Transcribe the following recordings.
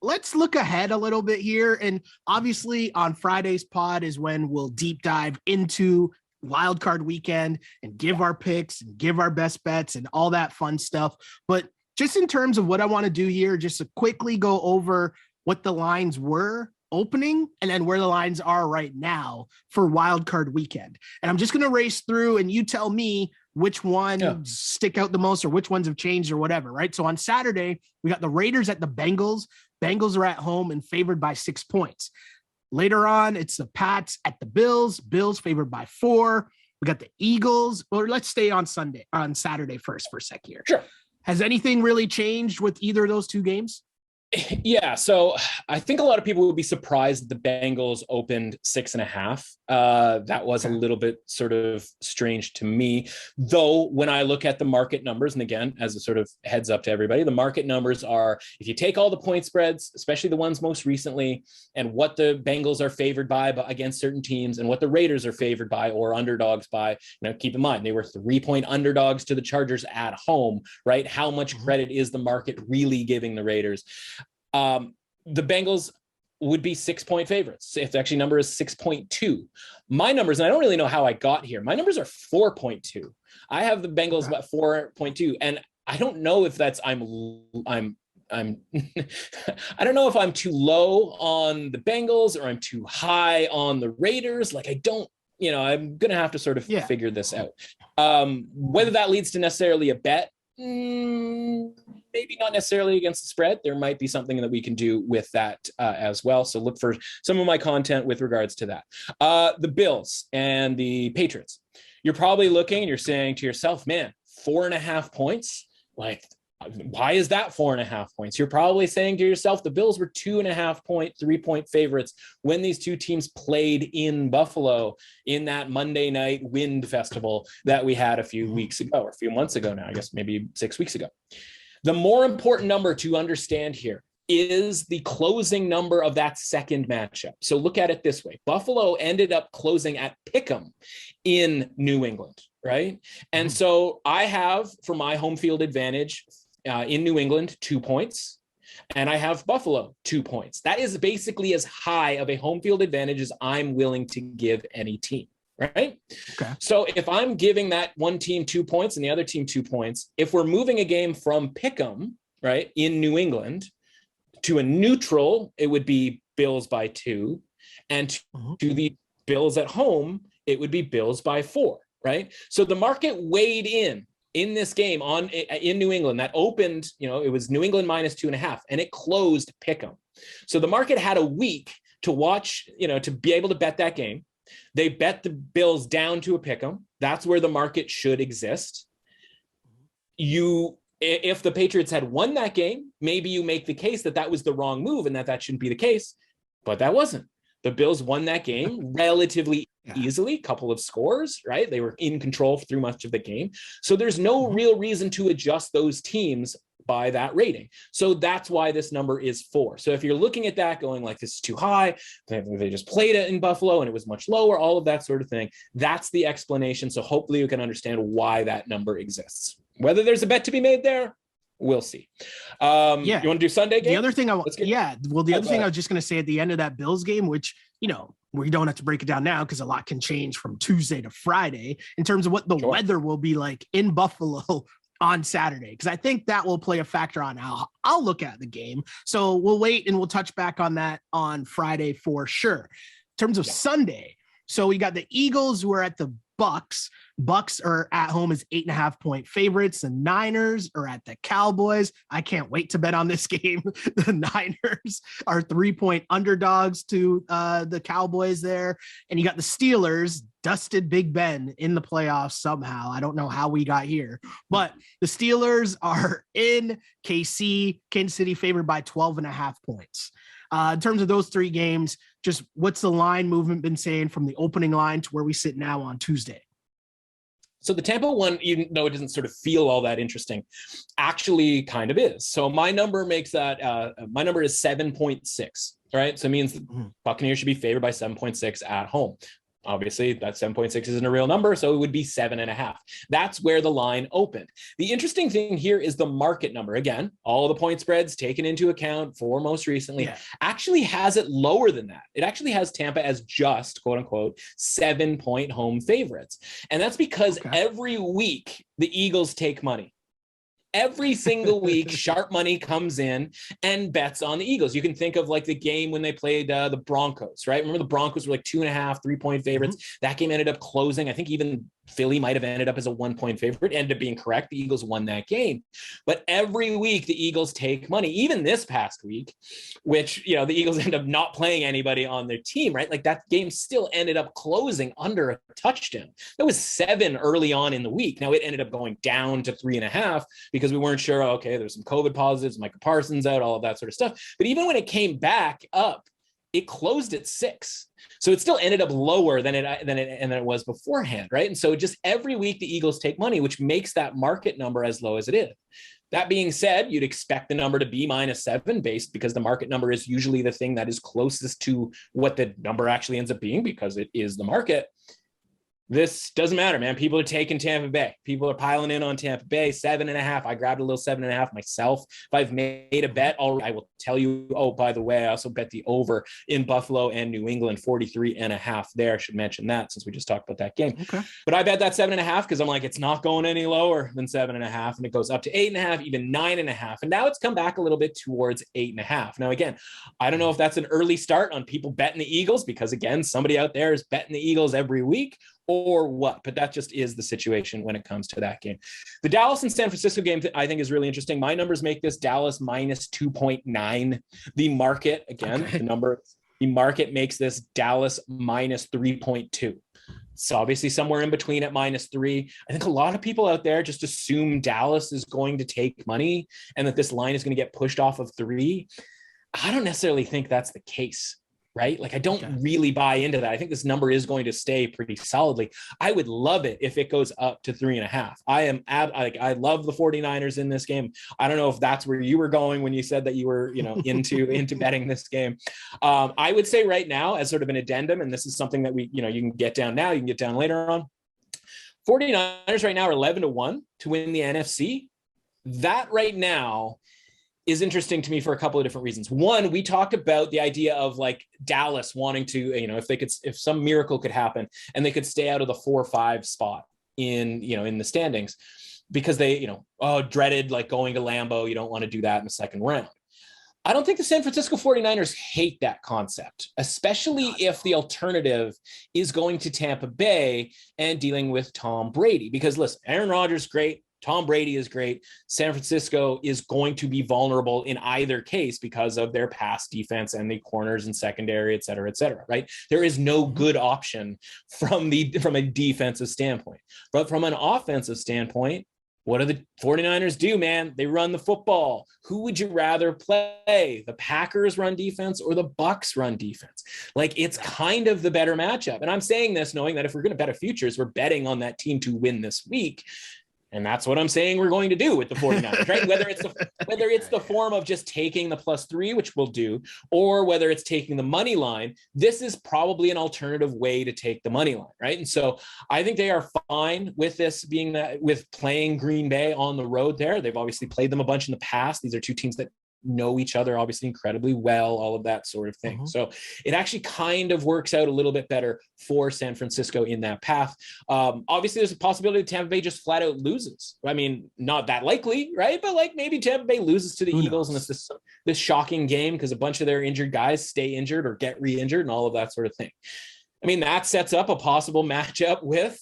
let's look ahead a little bit here. And obviously on Friday's pod is when we'll deep dive into Wildcard Weekend and give our picks and give our best bets and all that fun stuff. But just in terms of what I want to do here, just to quickly go over what the lines were opening and then where the lines are right now for Wildcard Weekend. And I'm just going to race through and you tell me which ones stick out the most or which ones have changed or whatever, right? So on Saturday, we got the Raiders at the Bengals. Bengals are at home and favored by 6 points. Later on, it's the Pats at the Bills. Bills favored by 4. We got the Eagles. Or let's stay on Saturday first for a sec here. Sure. Has anything really changed with either of those two games? Yeah, so I think a lot of people would be surprised that the Bengals opened 6.5. That was a little bit sort of strange to me, though. When I look at the market numbers, and again, as a sort of heads up to everybody, the market numbers are, if you take all the point spreads, especially the ones most recently, and what the Bengals are favored by against certain teams, and what the Raiders are favored by or underdogs by. Keep in mind they were 3-point underdogs to the Chargers at home, right? How much credit is the market really giving the Raiders? The Bengals would be 6-point favorites. If the actually number is 6.2. My numbers, and I don't really know how I got here. My numbers are 4.2. I have the Bengals about 4.2, and I don't know if that's I'm I don't know if I'm too low on the Bengals or I'm too high on the Raiders. Like, I don't, I'm going to have to sort of figure this out. Whether that leads to necessarily a bet, maybe not necessarily against the spread. There might be something that we can do with that as well. So look for some of my content with regards to that. The Bills and the Patriots. You're probably looking and you're saying to yourself, man, 4.5 points. Like, why is that 4.5 points? You're probably saying to yourself, the Bills were 2.5-point, 3-point favorites when these two teams played in Buffalo in that Monday night wind festival that we had a few weeks ago, or a few months ago now, I guess maybe 6 weeks ago. The more important number to understand here is the closing number of that second matchup. So look at it this way. Buffalo ended up closing at Pick'em in New England, right? And so I have, for my home field advantage, in New England, 2 points, and I have Buffalo 2 points. That is basically as high of a home field advantage as I'm willing to give any team, right? Okay. So if I'm giving that one team 2 points and the other team 2 points, if we're moving a game from Pick'em, right, in New England to a neutral, it would be Bills by 2, and to the Bills at home, it would be Bills by 4, right? So the market weighed in this game in New England that opened, it was New England minus 2.5, and it closed Pick'em. So the market had a week to watch, to be able to bet that game. They bet the Bills down to a Pick'em. That's where the market should exist. If the Patriots had won that game, maybe you make the case that was the wrong move and that shouldn't be the case, but that wasn't. The Bills won that game relatively easily, couple of scores, right? They were in control through much of the game. So there's no real reason to adjust those teams by that rating. So that's why this number is 4. So if you're looking at that going like, this is too high, they just played it in Buffalo and it was much lower, all of that sort of thing, that's the explanation. So hopefully you can understand why that number exists. Whether there's a bet to be made there, we'll see. You want to do Sunday game? The other thing the other thing I was just going to say at the end of that Bills game, which, we don't have to break it down now because a lot can change from Tuesday to Friday in terms of what the weather will be like in Buffalo on Saturday. Because I think that will play a factor on how I'll look at the game. So we'll wait and we'll touch back on that on Friday for sure. In terms of Sunday, so we got the Eagles who are at the Bucks. Bucks are at home as 8.5-point favorites. The Niners are at the Cowboys. I can't wait to bet on this game. The Niners are 3-point underdogs to the Cowboys there. And you got the Steelers, dusted Big Ben in the playoffs somehow. I don't know how we got here, but the Steelers are in KC, Kansas City favored by 12.5 points. In terms of those three games, just what's the line movement been saying from the opening line to where we sit now on Tuesday? So the Tampa one, even though it doesn't sort of feel all that interesting, actually kind of is. So my number makes that, my number is 7.6, right? So it means the Buccaneers should be favored by 7.6 at home. obviously that 7.6 isn't a real number, so it would be 7.5. That's where the line opened. The interesting thing here is the market number. Again, all the point spreads taken into account for most recently actually has it lower than that. It actually has Tampa as just, quote unquote, 7-point home favorites. And that's because every week the Eagles take money. Every single week, sharp money comes in and bets on the Eagles. You can think of like the game when they played the Broncos, right? Remember the Broncos were like 2.5, 3-point favorites. That game ended up closing. I think even Philly might have ended up as a 1-point favorite, ended up being correct. The Eagles won that game. But every week the Eagles take money, even this past week, which, you know, the Eagles end up not playing anybody on their team, right? Like that game still ended up closing under a touchdown. That was 7 early on in the week. Now it ended up going down to 3.5 because we weren't sure, okay, there's some COVID positives, Micah Parsons out, all of that sort of stuff. But even when it came back up, it closed at 6. So it still ended up lower than it was beforehand, right? And so just every week the Eagles take money, which makes that market number as low as it is. That being said, you'd expect the number to be -7 based because the market number is usually the thing that is closest to what the number actually ends up being because it is the market. This doesn't matter, man. People are taking Tampa Bay. People are piling in on Tampa Bay. 7.5. I grabbed a little 7.5 myself. If I've made a bet already, I will tell you, oh, by the way, I also bet the over in Buffalo and New England, 43.5 there. I should mention that since we just talked about that game. Okay. But I bet that 7.5 because I'm like, it's not going any lower than 7.5. And it goes up to 8.5, even 9.5. And now it's come back a little bit towards 8.5. Now, again, I don't know if that's an early start on people betting the Eagles because, again, somebody out there is betting the Eagles every week, or what, but that just is the situation when it comes to that game. The Dallas and San Francisco game, I think, is really interesting. My numbers make this Dallas -2.9. The market, again, the market makes this Dallas -3.2. It's obviously somewhere in between at -3. I think a lot of people out there just assume Dallas is going to take money and that this line is going to get pushed off of 3. I don't necessarily think that's the case. Right? Like I don't really buy into that. I think this number is going to stay pretty solidly. I would love it if it goes up to 3.5. I love the 49ers in this game. I don't know if that's where you were going when you said that you were, you know, into betting this game. I would say right now as sort of an addendum, and this is something that we, you know, you can get down now, you can get down later on. 49ers right now are 11-1 to win the NFC. That right now is interesting to me for a couple of different reasons. One, we talked about the idea of like Dallas wanting to, you know, if some miracle could happen and they could stay out of the 4 or 5 spot in the standings because they, dreaded like going to Lambeau. You don't want to do that in the second round. I don't think the San Francisco 49ers hate that concept, especially if the alternative is going to Tampa Bay and dealing with Tom Brady, because listen, Aaron Rodgers, great. Tom Brady is great. San Francisco is going to be vulnerable in either case because of their pass defense and the corners and secondary, et cetera, right? There is no good option from a defensive standpoint. But from an offensive standpoint, what do the 49ers do, man? They run the football. Who would you rather play? The Packers run defense or the Bucks run defense? Like, it's kind of the better matchup. And I'm saying this knowing that if we're going to bet a futures, we're betting on that team to win this week. And that's what I'm saying we're going to do with the 49ers, right? Whether it's the form of just taking the +3, which we'll do, or whether it's taking the money line, this is probably an alternative way to take the money line, right? And so I think they are fine with this being that, with playing Green Bay on the road there. They've obviously played them a bunch in the past. These are two teams that know each other obviously incredibly well, all of that sort of thing. Mm-hmm. So it actually kind of works out a little bit better for San Francisco in that path. Obviously there's a possibility that Tampa Bay just flat out loses. I mean, not that likely, right? But like maybe Tampa Bay loses to the Eagles and it's this shocking game because a bunch of their injured guys stay injured or get re-injured and all of that sort of thing. I mean, that sets up a possible matchup with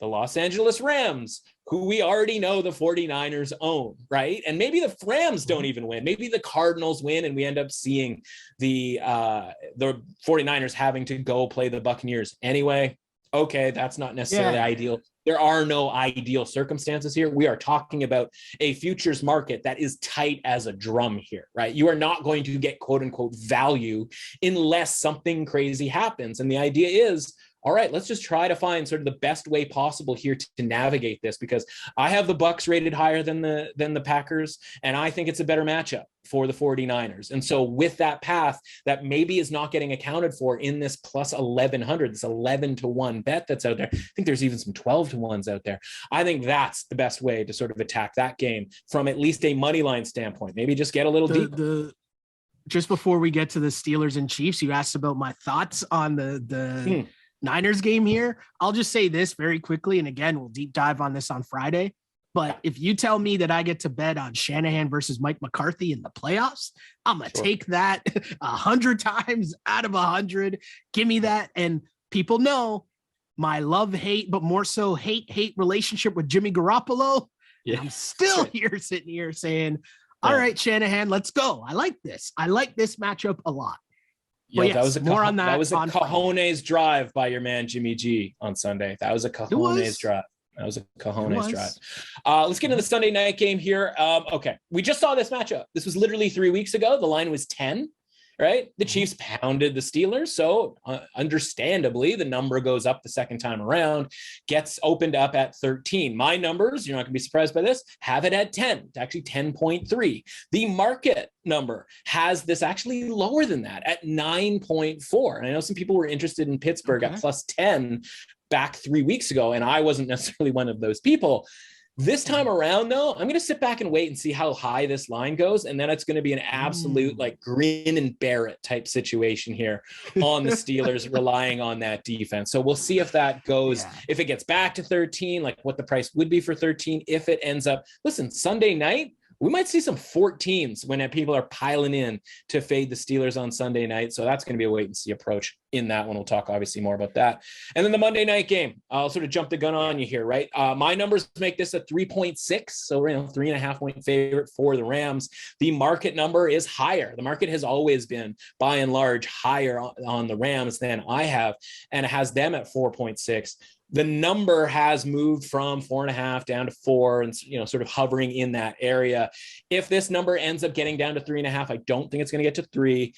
the Los Angeles Rams, who we already know the 49ers own, right? And maybe the Rams don't even win. Maybe the Cardinals win and we end up seeing the 49ers having to go play the Buccaneers anyway. Okay, that's not necessarily ideal. There are no ideal circumstances here. We are talking about a futures market that is tight as a drum here, right? You are not going to get quote unquote value unless something crazy happens. And the idea is, all right, let's just try to find sort of the best way possible here to navigate this, because I have the Bucs rated higher than the Packers, and I think it's a better matchup for the 49ers. And so with that path that maybe is not getting accounted for in this plus 1100, this 11-1 bet that's out there, I think there's even some 12-1s out there. I think that's the best way to sort of attack that game from at least a money line standpoint. Maybe just get a little deep. Just before we get to the Steelers and Chiefs, you asked about my thoughts on the Niners game here. I'll just say this very quickly. And again, we'll deep dive on this on Friday. But if you tell me that I get to bet on Shanahan versus Mike McCarthy in the playoffs, I'm going to take that 100 times out of 100. Give me that. And people know my love-hate, but more so hate relationship with Jimmy Garoppolo. Yeah. I'm still sitting here saying, all right, Shanahan, let's go. I like this. I like this matchup a lot. Yeah, yes, that was more on that. That was a cojones drive by your man Jimmy G on Sunday. That was a cojones drive. That was a cojones drive. Let's get into the Sunday night game here. Okay, we just saw this matchup. This was literally 3 weeks ago. The line was 10. Right? The Chiefs pounded the Steelers. So understandably, the number goes up the second time around, gets opened up at 13. My numbers, you're not going to be surprised by this, have it at 10. It's actually 10.3. The market number has this actually lower than that at 9.4. And I know some people were interested in Pittsburgh at plus 10 back 3 weeks ago, and I wasn't necessarily one of those people. This time around, though, I'm going to sit back and wait and see how high this line goes. And then it's going to be an absolute like grin and bear it type situation here on the Steelers, relying on that defense. So we'll see if that goes, if it gets back to 13, like what the price would be for 13. If it ends up, listen, Sunday night, we might see some 14s when people are piling in to fade the Steelers on Sunday night. So that's going to be a wait and see approach in that one. We'll talk obviously more about that. And then the Monday night game, I'll sort of jump the gun on you here, right? My numbers make this a 3.6. So we're 3.5 point favorite for the Rams. The market number is higher. The market has always been by and large higher on the Rams than I have, and it has them at 4.6. The number has moved from 4.5 down to 4 and, sort of hovering in that area. If this number ends up getting down to 3.5, I don't think it's going to get to 3.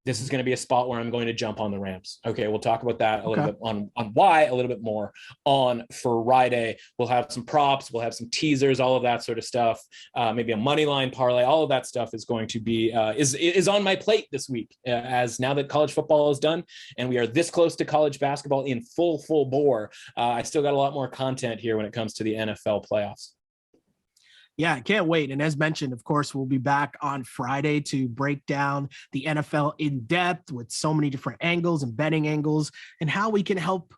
This is going to be a spot where I'm going to jump on the Rams. Okay, we'll talk about that a little bit on why a little bit more on Friday. We'll have some props, we'll have some teasers, all of that sort of stuff. Maybe a money line parlay. All of that stuff is going to be is on my plate this week. As now that college football is done and we are this close to college basketball in full bore, I still got a lot more content here when it comes to the NFL playoffs. Yeah, I can't wait. And as mentioned, of course, we'll be back on Friday to break down the NFL in depth with so many different angles and betting angles and how we can help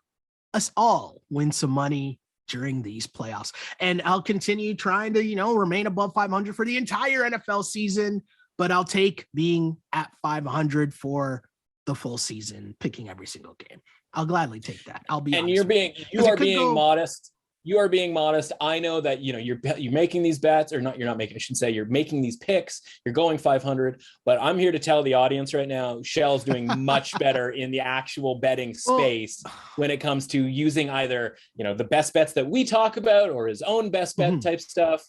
us all win some money during these playoffs. And I'll continue trying to, remain above 500 for the entire NFL season, but I'll take being at 500 for the full season, picking every single game. I'll gladly take that. I'll be honest. And you are being modest. You are being modest. I know that, you're making these bets, or not, you're not making, I should say, you're making these picks, you're going 500, but I'm here to tell the audience right now, Shell's doing much better in the actual betting space when it comes to using either, the best bets that we talk about or his own best bet type stuff.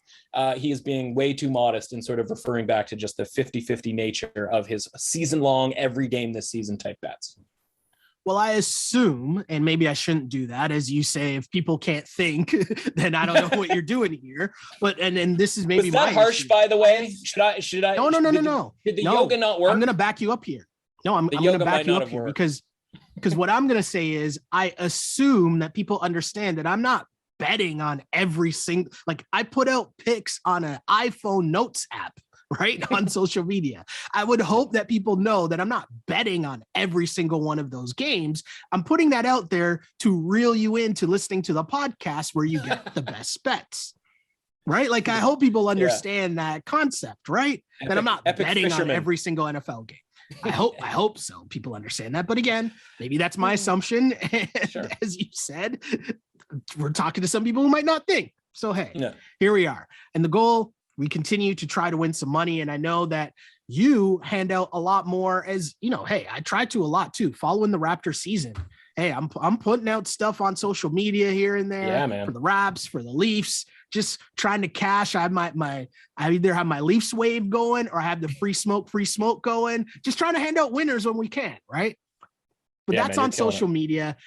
He is being way too modest and sort of referring back to just the 50-50 nature of his season-long, every game this season type bets. Well, I assume, and maybe I shouldn't do that, as you say, if people can't think, then I don't know what you're doing here. But and this is maybe was that harsh, issue. By the way. Should I? No. Did the yoga not work? I'm going to back you up here. No, I'm going to back you up here because what I'm going to say is I assume that people understand that I'm not betting on every single. Like I put out picks on an iPhone Notes app. Right on social media. I would hope that people know that I'm not betting on every single one of those games. I'm putting that out there to reel you into listening to the podcast where you get the best bets. Right? Like I hope people understand that concept, right? That I'm not betting on every single NFL game. I hope so. People understand that. But again, maybe that's my assumption. And as you said, we're talking to some people who might not think. So hey, here we are. And the goal, we continue to try to win some money. And I know that you hand out a lot more as, hey, I try to a lot too, following the Raptor season. Hey, I'm putting out stuff on social media here and there for the Raps, for the Leafs, just trying to cash. I either have my Leafs wave going or I have the free smoke going, just trying to hand out winners when we can. Right. But that's on social media.